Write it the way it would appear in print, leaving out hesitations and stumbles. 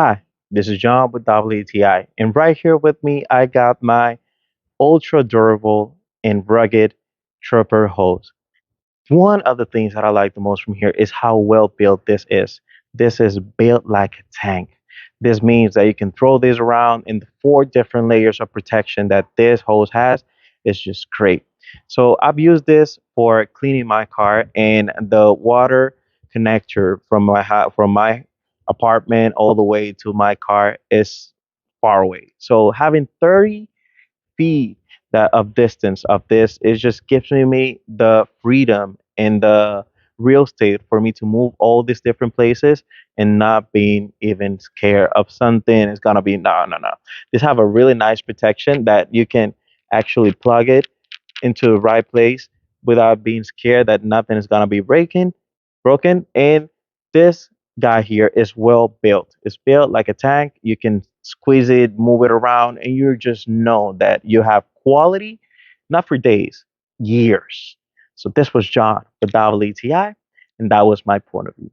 Hi, this is John with WTI, and right here with me, I got my ultra durable and rugged Truper hose. One of the things that I like the most from here is how well built this is. This is built like a tank. This means that you can throw this around in the four different layers of protection that this hose has. It's just great. So I've used this for cleaning my car, and the water connector from from my apartment all the way to my car is far away. So having 30 feet that of distance of this, it just gives me the freedom and the real estate for me to move all these different places and not being even scared of something is gonna be no. Just have a really nice protection that you can actually plug it into the right place without being scared that nothing is gonna be broken. And this guy here is well built. It's built like a tank. You can squeeze it, move it around, and you just know that you have quality, not for days, years. So this was John with WTI, and that was my point of view.